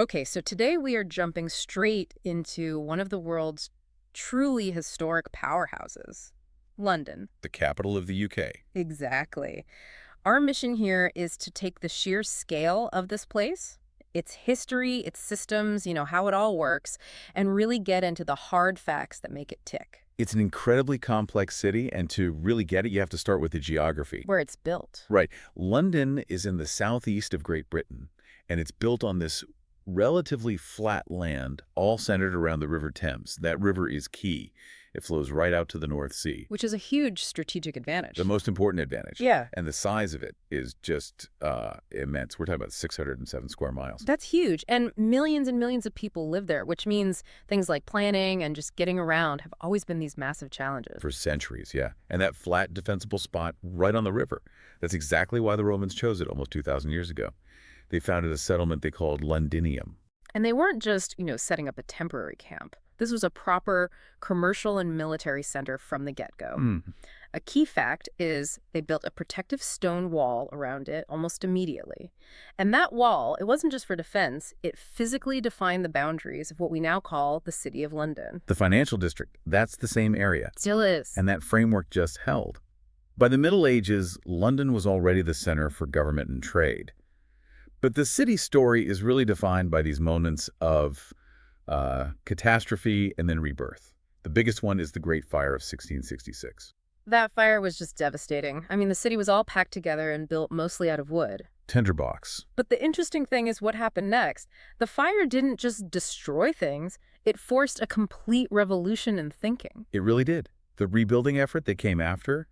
Okay, so today we are jumping straight into one of the world's truly historic powerhouses, London. The capital of the UK. Exactly. Our mission here is to take the sheer scale of this place, its history, its systems, how it all works, and really get into the hard facts that make it tick, It's an incredibly complex city, and to really get it, you have to start with the geography. where it's built. Right. London is in the southeast of Great Britain, and it's built on this relatively flat land, all centered around the River Thames. That river is key. It flows right out to the North Sea. Which is a huge strategic advantage. The most important advantage. Yeah. And the size of it is just immense. We're talking about 607 square miles. That's huge. And millions of people live there, which means things like planning and just getting around have always been these massive challenges. For centuries, yeah. And that flat, defensible spot right on the river. That's exactly why the Romans chose it almost 2,000 years ago. They founded a settlement they called Londinium. And they weren't just, setting up a temporary camp. This was a proper commercial and military center from the get-go. Mm. A key fact is they built a protective stone wall around it almost immediately. And that wall, it wasn't just for defense, it physically defined the boundaries of what we now call the City of London. The financial district, that's the same area. Still is. And that framework just held. By the Middle Ages, London was already the center for government and trade. But the city's story is really defined by these moments of catastrophe and then rebirth. The biggest one is the Great Fire of 1666. That fire was just devastating. I mean, the city was all packed together and built mostly out of wood. Tinderbox. But the interesting thing is what happened next. The fire didn't just destroy things, it forced a complete revolution in thinking. It really did. The rebuilding effort that came after,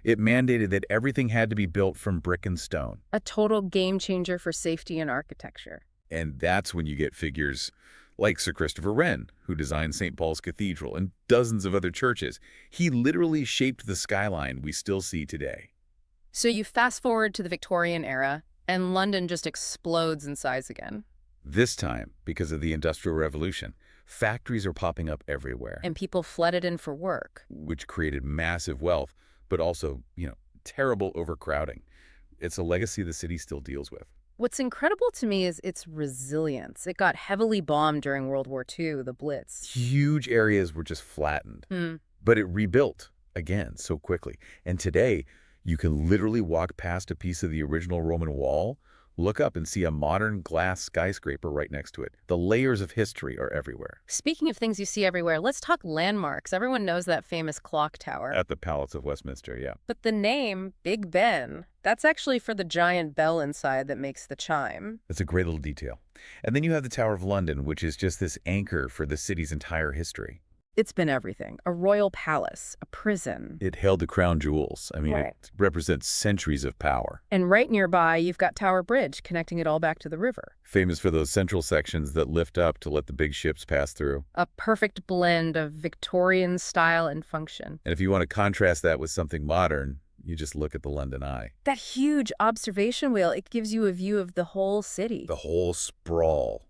it mandated that everything had to be built from brick and stone. A total game changer for safety and architecture. And that's when you get figures like Sir Christopher Wren, who designed St. Paul's Cathedral and dozens of other churches. He literally shaped the skyline we still see today. So you fast forward to the Victorian era, and London just explodes in size again. This time, because of the Industrial Revolution, factories are popping up everywhere, And people flooded in for work. which created massive wealth, but also, terrible overcrowding. It's a legacy the city still deals with. What's incredible to me is its resilience. It got heavily bombed during World War II, the Blitz. Huge areas were just flattened, but it rebuilt again so quickly. And today, you can literally walk past a piece of the original Roman wall, look up and see a modern glass skyscraper right next to it. The layers of history are everywhere. Speaking of things you see everywhere, let's talk landmarks. Everyone knows that famous clock tower. At the Palace of Westminster, yeah. But the name, Big Ben, that's actually for the giant bell inside that makes the chime. That's a great little detail. And then you have the Tower of London, which is just this anchor for the city's entire history. It's been everything. A royal palace, a prison. It held the crown jewels. I mean, Right. It represents centuries of power. And right nearby, you've got Tower Bridge connecting it all back to the river. Famous for those central sections that lift up to let the big ships pass through. A perfect blend of Victorian style and function. And if you want to contrast that with something modern, you just look at the London Eye. That huge observation wheel, it gives you a view of the whole city. The whole sprawl.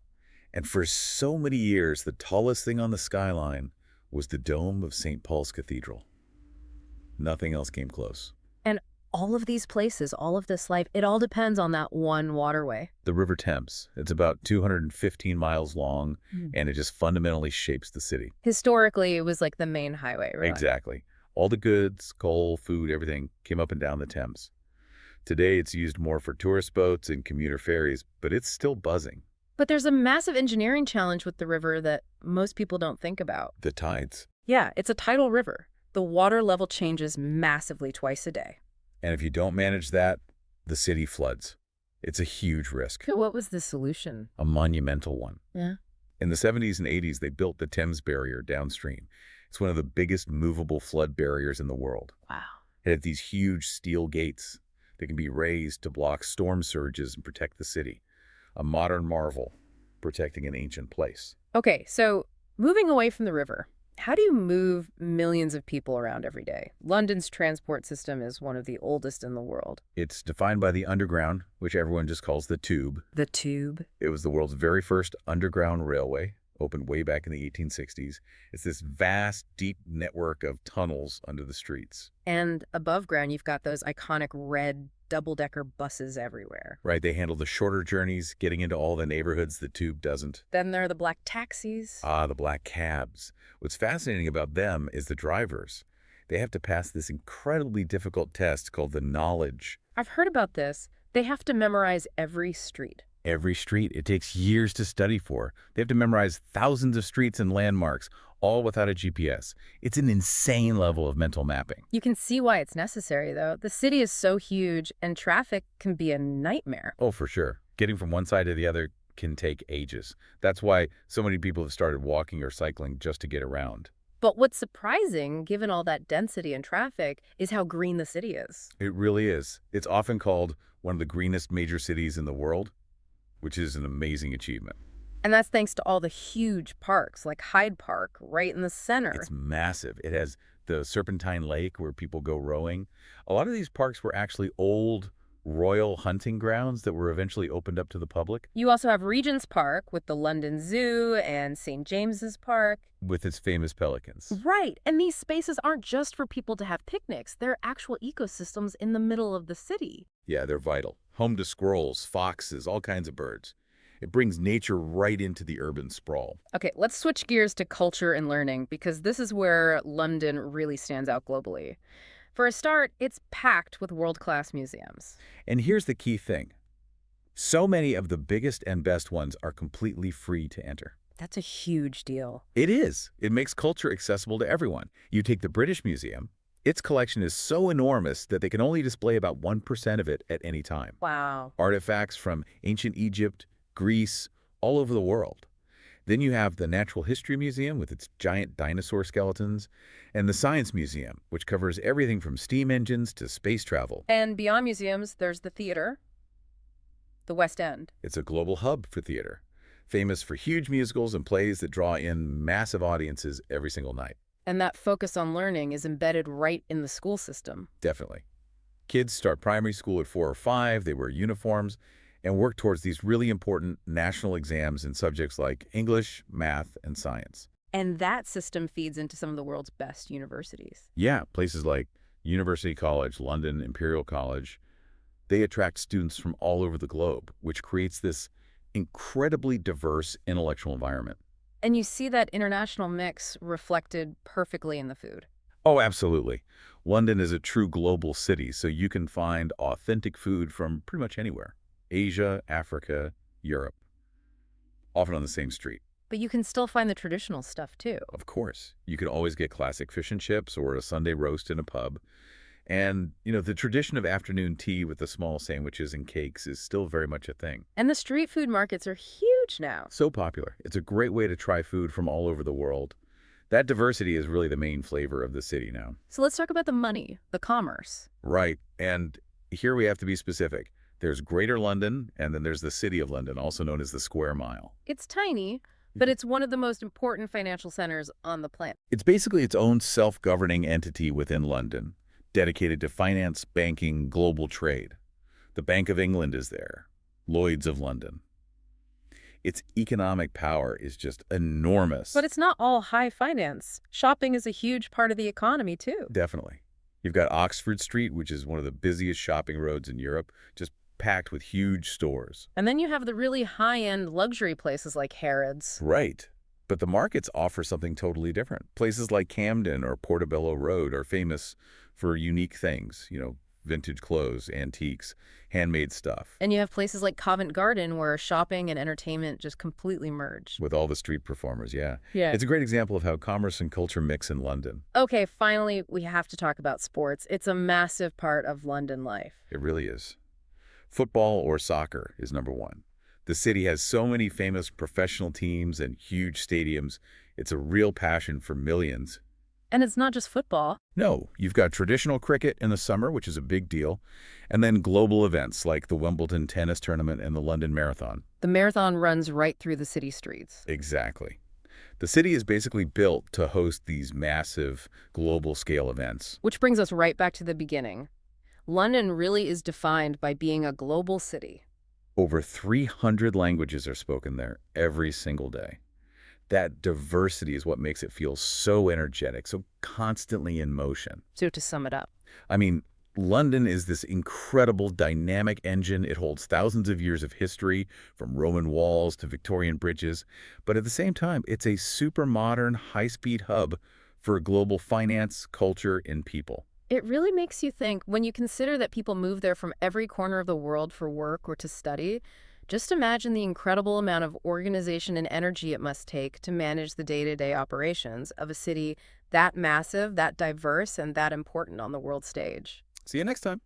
And for so many years, the tallest thing on the skyline was the dome of St. Paul's Cathedral. Nothing else came close. And all of these places, all of this life, it all depends on that one waterway. The River Thames. It's about 215 miles long, and it just fundamentally shapes the city. Historically, it was like the main highway, right? Exactly. All the goods, coal, food, everything came up and down the Thames. Today, it's used more for tourist boats and commuter ferries, but it's still buzzing. But there's a massive engineering challenge with the river that most people don't think about. The tides. Yeah, it's a tidal river. The water level changes massively twice a day. And if you don't manage that, the city floods. It's a huge risk, What was the solution? a monumental one. Yeah. In the 70s and 80s, they built the Thames Barrier downstream. It's one of the biggest movable flood barriers in the world. Wow. It had these huge steel gates that can be raised to block storm surges and protect the city. A modern marvel protecting an ancient place. Okay, so moving away from the river, how do you move millions of people around every day? London's transport system is one of the oldest in the world. It's defined by the underground, which everyone just calls the tube. The tube. It was the world's very first underground railway, opened way back in the 1860s. It's this vast, deep network of tunnels under the streets. And above ground, you've got those iconic red double-decker buses everywhere. Right, they handle the shorter journeys, getting into all the neighborhoods the tube doesn't. Then there are the black taxis. Ah, the black cabs. What's fascinating about them is the drivers. They have to pass this incredibly difficult test called the knowledge. I've heard about this. They have to memorize every street. Every street, it takes years to study for. They have to memorize thousands of streets and landmarks, all without a GPS. It's an insane level of mental mapping. You can see why it's necessary, though. The city is so huge, and traffic can be a nightmare. Oh, for sure. Getting from one side to the other can take ages. That's why so many people have started walking or cycling just to get around. But what's surprising, given all that density and traffic, is how green the city is. It really is. It's often called one of the greenest major cities in the world, which is an amazing achievement. And that's thanks to all the huge parks, like Hyde Park, right in the center. It's massive. It has the Serpentine Lake where people go rowing. A lot of these parks were actually old royal hunting grounds that were eventually opened up to the public. You also have Regent's Park with the London Zoo and St. James's Park. With its famous pelicans. Right, and these spaces aren't just for people to have picnics. They're actual ecosystems in the middle of the city. Yeah, they're vital. Home to squirrels, foxes, all kinds of birds. It brings nature right into the urban sprawl. Okay, let's switch gears to culture and learning, because this is where London really stands out globally. For a start, it's packed with world-class museums. And here's the key thing. So many of the biggest and best ones are completely free to enter. That's a huge deal. It is. It makes culture accessible to everyone. You take the British Museum. Its collection is so enormous that they can only display about 1% of it at any time. Wow. Artifacts from ancient Egypt, Greece, all over the world. Then you have the Natural History Museum with its giant dinosaur skeletons, and the Science Museum, which covers everything from steam engines to space travel. And beyond museums, there's the theater, the West End. It's a global hub for theater, famous for huge musicals and plays that draw in massive audiences every single night. And that focus on learning is embedded right in the school system. Definitely. Kids start primary school at 4 or 5, they wear uniforms, and work towards these really important national exams in subjects like English, math, and science. And that system feeds into some of the world's best universities. Yeah, places like University College, London, Imperial College, they attract students from all over the globe, which creates this incredibly diverse intellectual environment. And you see that international mix reflected perfectly in the food. Oh, absolutely. London is a true global city, so you can find authentic food from pretty much anywhere. Asia, Africa, Europe, often on the same street. But you can still find the traditional stuff, too. Of course. You can always get classic fish and chips or a Sunday roast in a pub. And, the tradition of afternoon tea with the small sandwiches and cakes is still very much a thing. And the street food markets are huge now. So popular. It's a great way to try food from all over the world. That diversity is really the main flavor of the city now. So let's talk about the money, the commerce. Right. And here we have to be specific. There's Greater London, and then there's the City of London, also known as the Square Mile. It's tiny, but it's one of the most important financial centers on the planet. It's basically its own self-governing entity within London, dedicated to finance, banking, global trade. The Bank of England is there, Lloyd's of London. Its economic power is just enormous. But it's not all high finance. Shopping is a huge part of the economy, too. Definitely. You've got Oxford Street, which is one of the busiest shopping roads in Europe, just packed with huge stores. And then you have the really high-end luxury places like Harrods. Right. But the markets offer something totally different. Places like Camden or Portobello Road are famous for unique things, vintage clothes, antiques, handmade stuff. And you have places like Covent Garden where shopping and entertainment just completely merge. With all the street performers, yeah. Yeah. It's a great example of how commerce and culture mix in London. Okay, finally, we have to talk about sports. It's a massive part of London life. It really is. Football or soccer is number one. The city has so many famous professional teams and huge stadiums. It's a real passion for millions. And it's not just football. No, you've got traditional cricket in the summer, which is a big deal, and then global events like the Wimbledon tennis tournament and the London Marathon. The marathon runs right through the city streets. Exactly. The city is basically built to host these massive global-scale events. Which brings us right back to the beginning. London really is defined by being a global city. Over 300 languages are spoken there every single day. That diversity is what makes it feel so energetic, so constantly in motion. So to sum it up, I mean, London is this incredible dynamic engine. It holds thousands of years of history, from Roman walls to Victorian bridges. But at the same time, it's a super modern, high-speed hub for global finance, culture, and people. It really makes you think when you consider that people move there from every corner of the world for work or to study. Just imagine the incredible amount of organization and energy it must take to manage the day-to-day operations of a city that massive, that diverse, and that important on the world stage. See you next time.